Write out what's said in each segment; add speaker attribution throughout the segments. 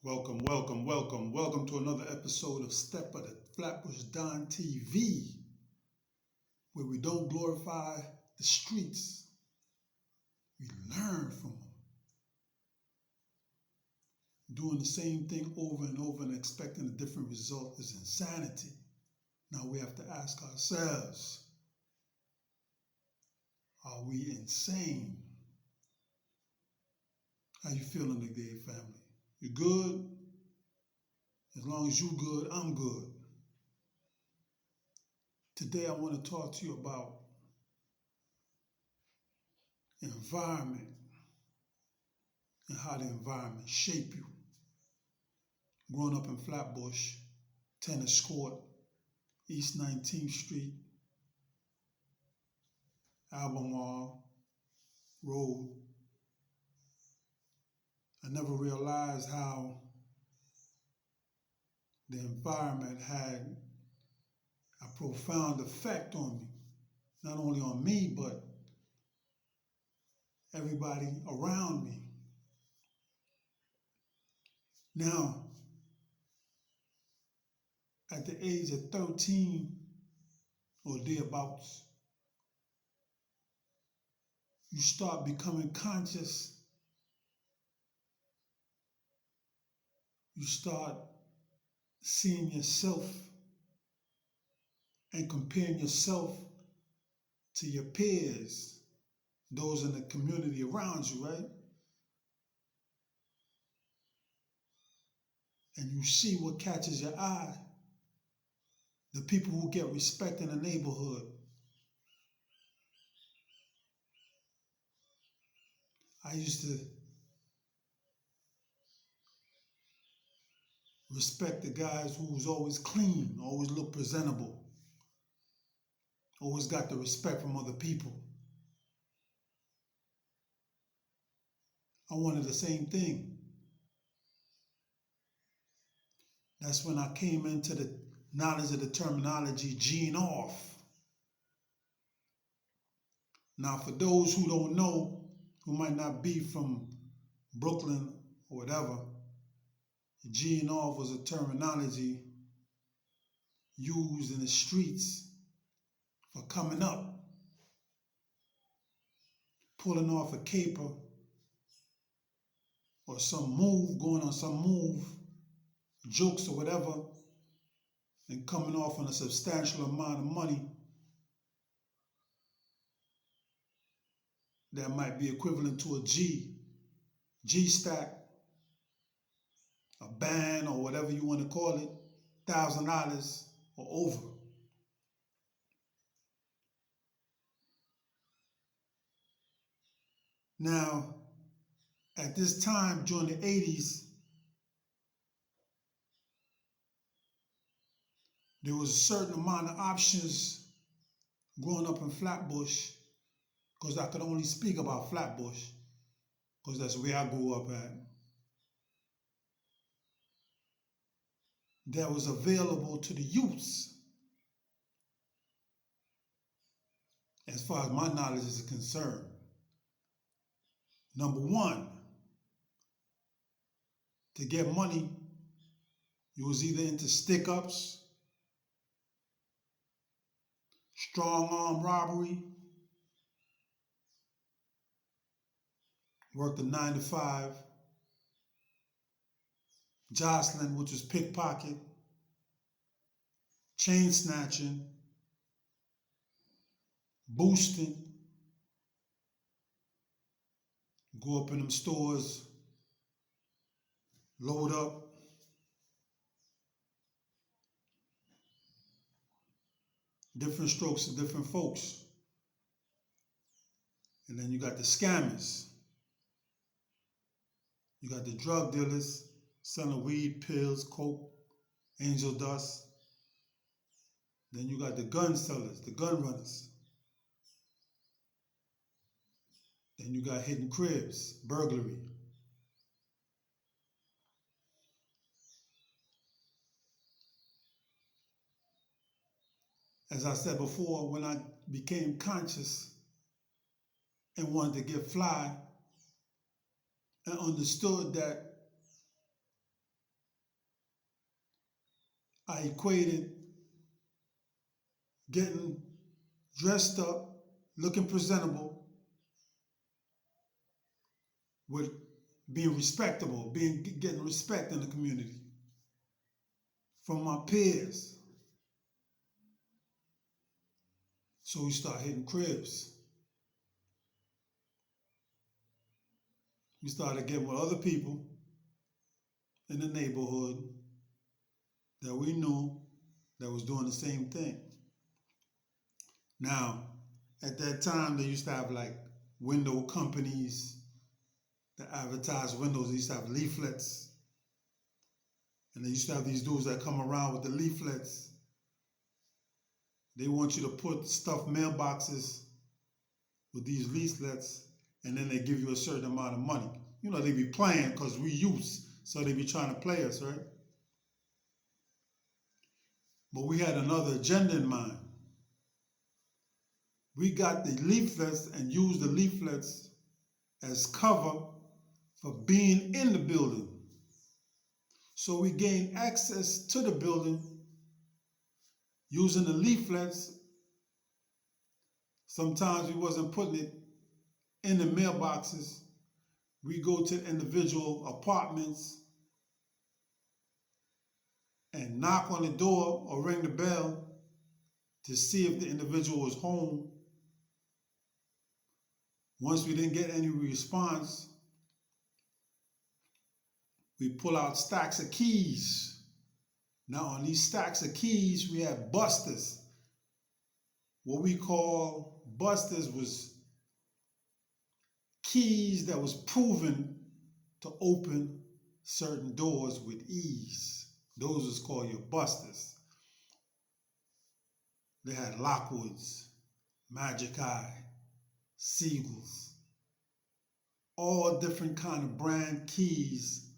Speaker 1: Welcome, welcome, welcome, welcome to another episode of Steppa, the Flatbush Don TV, where we don't glorify the streets, we learn from them. Doing the same thing over and over and expecting a different result is insanity. Now we have to ask ourselves, are we insane? How you feeling today, family? You good? As long as you good, I'm good. Today I want to talk to you about environment and how the environment shape you. Growing up in Flatbush, tennis court, East 19th Street, Albemarle Road, I never realized how the environment had a profound effect on me. Not only on me, but everybody around me. Now, at the age of 13 or thereabouts, you start becoming conscious. You start seeing yourself and comparing yourself to your peers, those in the community around you, right? And you see what catches your eye. The people who get respect in the neighborhood. I used to respect the guys who was always clean, always looked presentable, always got the respect from other people. I wanted the same thing. That's when I came into the knowledge of the terminology Gene off. Now, for those who don't know, who might not be from Brooklyn or whatever, Gene off was a terminology used in the streets for coming up, pulling off a caper or some move, going on some move, jokes or whatever, and coming off on a substantial amount of money that might be equivalent to a G stack, a band or whatever you want to call it, $1,000 or over. Now, at this time during the 80s, there was a certain amount of options growing up in Flatbush, because I could only speak about Flatbush, because that's where I grew up at, that was available to the youths, as far as my knowledge is concerned. Number one, to get money, you was either into stick-ups, strong arm robbery, worked a 9 to 5, jostling, which was pickpocket, chain snatching, boosting, go up in them stores, load up, different strokes to different folks. And then you got the scammers. You got the drug dealers selling weed, pills, coke, angel dust. Then you got the gun sellers, the gun runners. Then you got hidden cribs, burglary. As I said before, when I became conscious and wanted to get fly and understood that I equated getting dressed up, looking presentable, with being respectable, getting respect in the community from my peers. So we start hitting cribs. We started getting with other people in the neighborhood that we knew that was doing the same thing. Now, at that time, they used to have like window companies that advertise windows. They used to have leaflets. And they used to have these dudes that come around with the leaflets. They want you to put stuffed mailboxes with these leaflets, and then they give you a certain amount of money. You know, they be playing because we youths, so they be trying to play us, right? But we had another agenda in mind. We got the leaflets and used the leaflets as cover for being in the building. So we gained access to the building using the leaflets. Sometimes we wasn't putting it in the mailboxes. We go to individual apartments and knock on the door or ring the bell to see if the individual was home. Once we didn't get any response, we pull out stacks of keys. Now on these stacks of keys, we had busters. What we call busters was keys that was proven to open certain doors with ease. Those was called your busters. They had Lockwoods, Magic Eye, Seagulls, all different kind of brand keys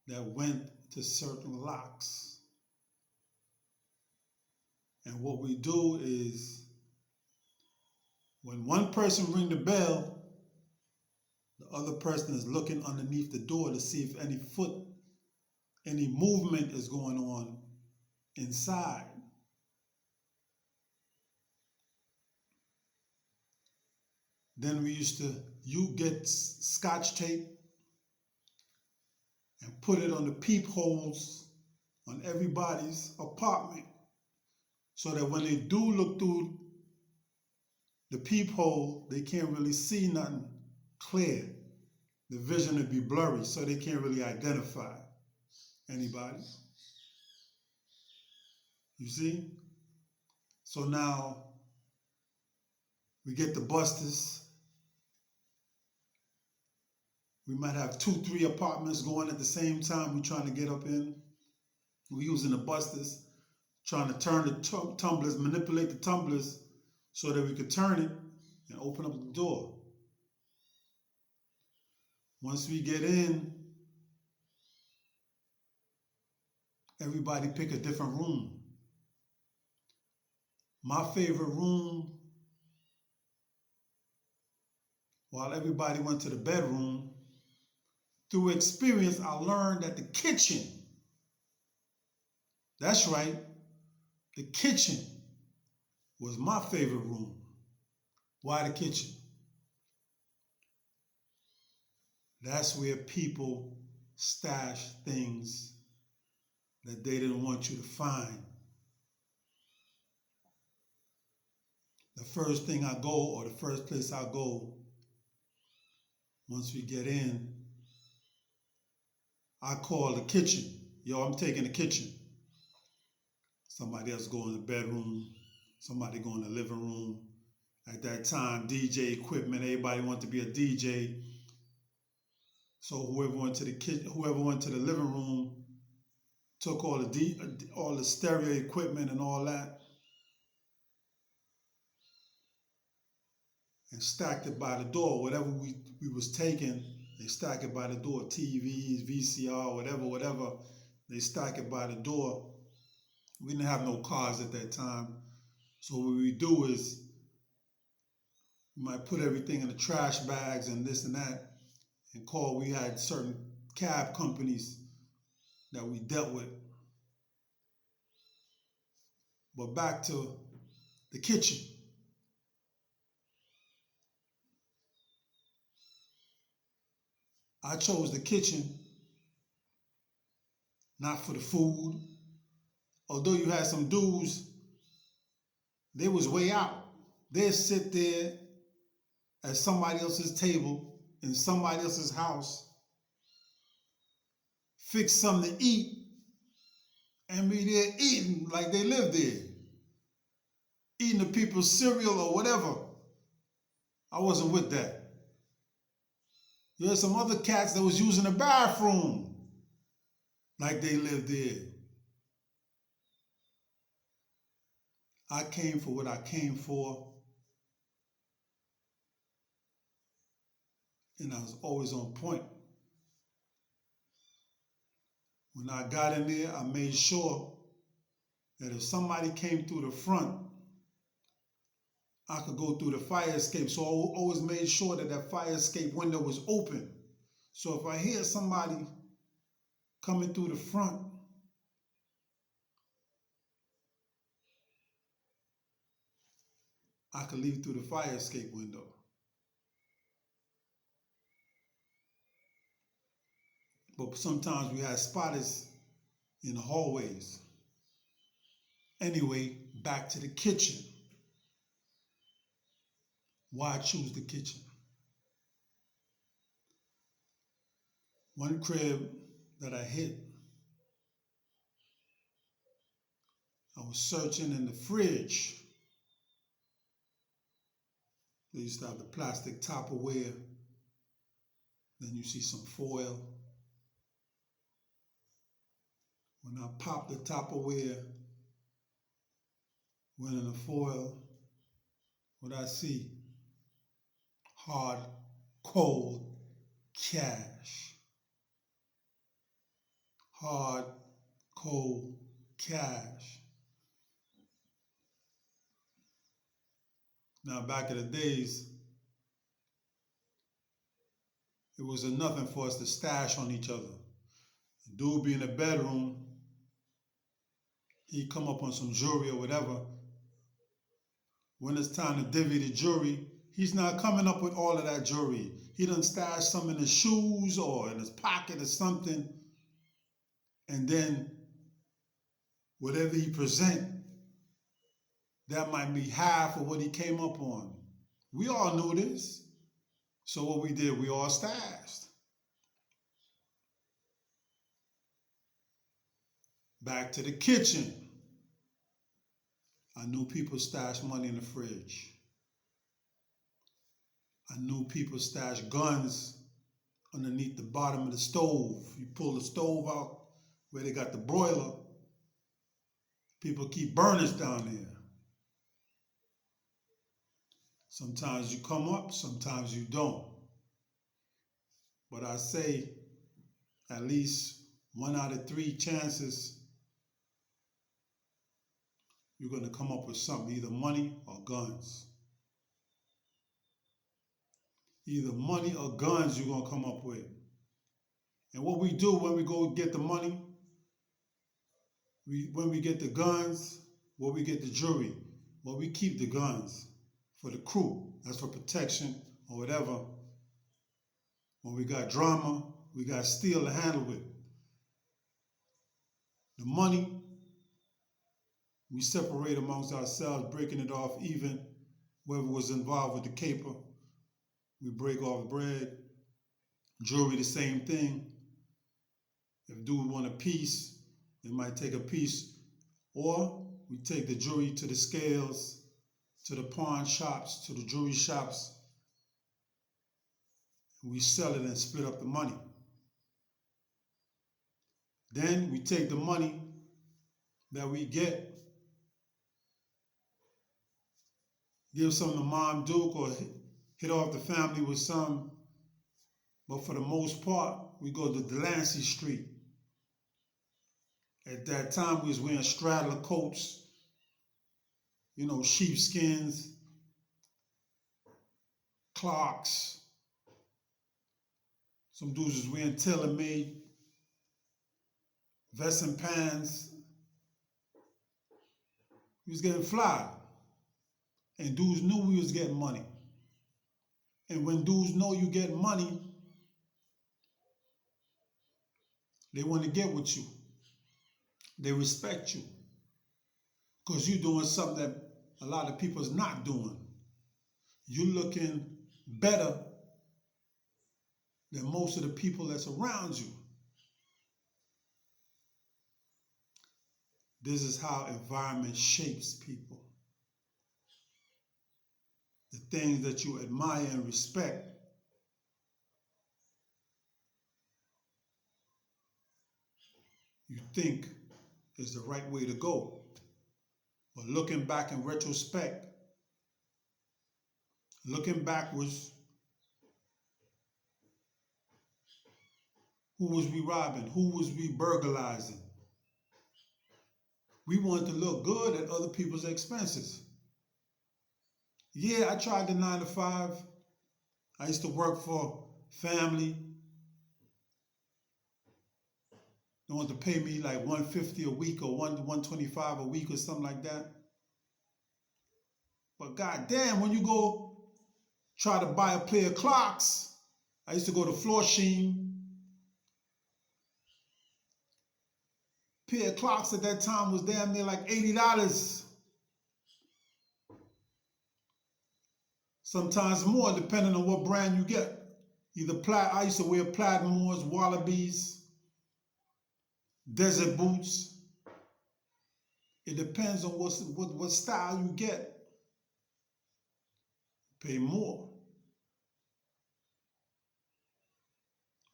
Speaker 1: that went to certain locks. And what we do is, when one person ring the bell, the other person is looking underneath the door to see if any movement is going on inside. Then you get scotch tape and put it on the peepholes on everybody's apartment, so that when they do look through the peephole, they can't really see nothing clear. The vision would be blurry, so they can't really identify anybody. You see? So now we get the busters. We might have 2, 3 apartments going at the same time. We're trying to get up in. We're using the busters, trying to turn the tumblers, manipulate the tumblers so that we could turn it and open up the door. Once we get in, everybody pick a different room. My favorite room, while everybody went to the bedroom, through experience, I learned that the kitchen, that's right, the kitchen was my favorite room. Why the kitchen? That's where people stash things that they didn't want you to find. The first thing I go, or the first place I go, once we get in, I call the kitchen. Yo, I'm taking the kitchen. Somebody else go in the bedroom. Somebody go in the living room. At that time, DJ equipment, everybody wanted to be a DJ. So whoever went to the living room took all the stereo equipment and all that and stacked it by the door. Whatever we was taking, they stack it by the door. TVs, VCR, whatever. They stack it by the door. We didn't have no cars at that time. So what we do is we might put everything in the trash bags and this and that and call. We had certain cab companies that we dealt with. But back to the kitchen. I chose the kitchen not for the food. Although you had some dudes, they was way out. They'd sit there at somebody else's table in somebody else's house, fix something to eat, and be there eating like they live there. Eating the people's cereal or whatever. I wasn't with that. You had some other cats that was using the bathroom like they lived there. I came for what I came for, and I was always on point. When I got in there, I made sure that if somebody came through the front, I could go through the fire escape. So I always made sure that that fire escape window was open. So if I hear somebody coming through the front, I could leave through the fire escape window. But sometimes we had spotters in the hallways. Anyway, back to the kitchen. Why choose the kitchen? One crib that I hit, I was searching in the fridge. They used to have the plastic Tupperware. Then you see some foil. When I popped the Tupperware, went in the foil, what I see? Hard, cold cash. Hard, cold cash. Now, back in the days, it was nothing for us to stash on each other. The dude be in the bedroom, he'd come up on some jewelry or whatever. When it's time to divvy the jewelry, he's not coming up with all of that jewelry. He done stashed some in his shoes or in his pocket or something. And then whatever he present, that might be half of what he came up on. We all knew this. So what we did, we all stashed. Back to the kitchen. I knew people stashed money in the fridge. I knew people stashed guns underneath the bottom of the stove. You pull the stove out where they got the broiler, people keep burners down there. Sometimes you come up, sometimes you don't. But I say at least 1 out of 3 chances you're going to come up with something, either money or guns. Either money or guns you're going to come up with. And what we do when we go get the money, when we get the guns, when we get the jewelry, well, we keep the guns for the crew. That's for protection or whatever. When we got drama, we got steel to handle with. The money, we separate amongst ourselves, breaking it off even. Whoever was involved with the caper, we break off bread. Jewelry, the same thing. If dude want a piece, they might take a piece. Or we take the jewelry to the scales, to the pawn shops, to the jewelry shops. And we sell it and split up the money. Then we take the money that we get, give some to Mom Duke or hit off the family with some. But for the most part, we go to Delancey Street. At that time, we was wearing straddler coats, sheepskins, Clarks. Some dudes was wearing tailor-made vests and pants. We was getting fly. And dudes knew we was getting money. And when dudes know you getting money, they want to get with you. They respect you. Because you're doing something that a lot of people's not doing. You're looking better than most of the people that's around you. This is how environment shapes people. The things that you admire and respect you think is the right way to go. But looking back in retrospect, looking backwards, who was we robbing? Who was we burglarizing? We wanted to look good at other people's expenses. Yeah, I tried the 9 to 5. I used to work for family. They wanted to pay me like $150 a week or $125 a week or something like that. But goddamn, when you go try to buy a pair of clocks, I used to go to Flushing. Pair of clocks at that time was damn near like $80. Sometimes more, depending on what brand you get. Either I used to wear Platinumores, Wallabies, Desert Boots. It depends on what style you get. Pay more.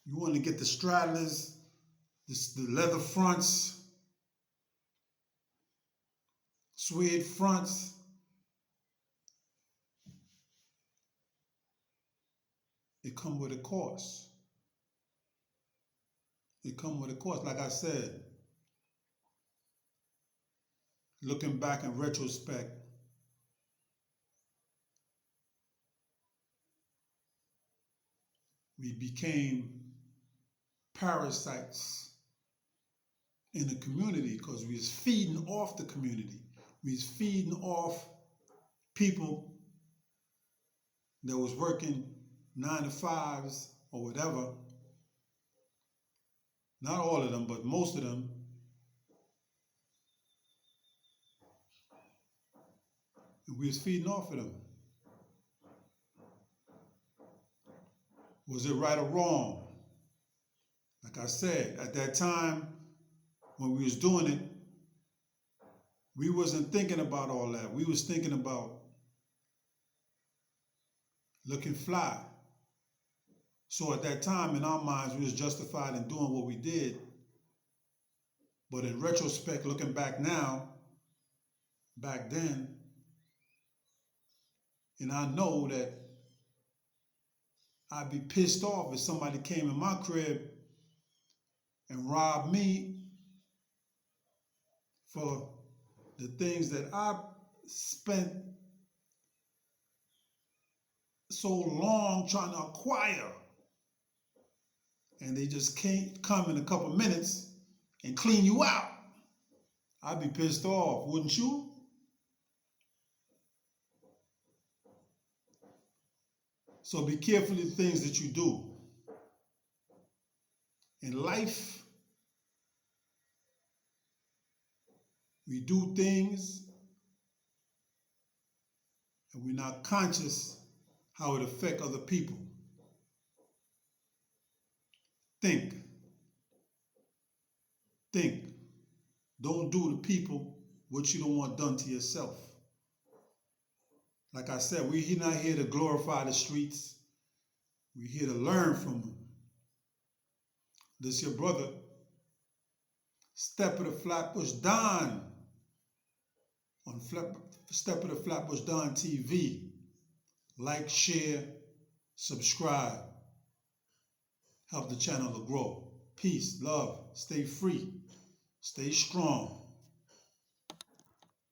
Speaker 1: You want to get the straddlers, the leather fronts, suede fronts. It come with a cost. It come with a cost. Like I said, looking back in retrospect, we became parasites in the community because we was feeding off the community. We was feeding off people that was working 9 to 5s or whatever. Not all of them, but most of them. And we was feeding off of them. Was it right or wrong? Like I said, at that time, when we was doing it, we wasn't thinking about all that. We was thinking about looking fly. So at that time, in our minds, we was justified in doing what we did. But in retrospect, looking back now, back then, and I know that I'd be pissed off if somebody came in my crib and robbed me for the things that I spent so long trying to acquire. And they just can't come in a couple minutes and clean you out. I'd be pissed off, wouldn't you? So be careful of the things that you do. In life, we do things and we're not conscious how it affects other people. Think. Don't do to people what you don't want done to yourself. Like I said, we're not here to glorify the streets. We're here to learn from them. This your brother, Steppa the Flatbush Don, on Steppa the Flatbush Don TV. Like, share, subscribe. Help the channel to grow. Peace, love, stay free, stay strong.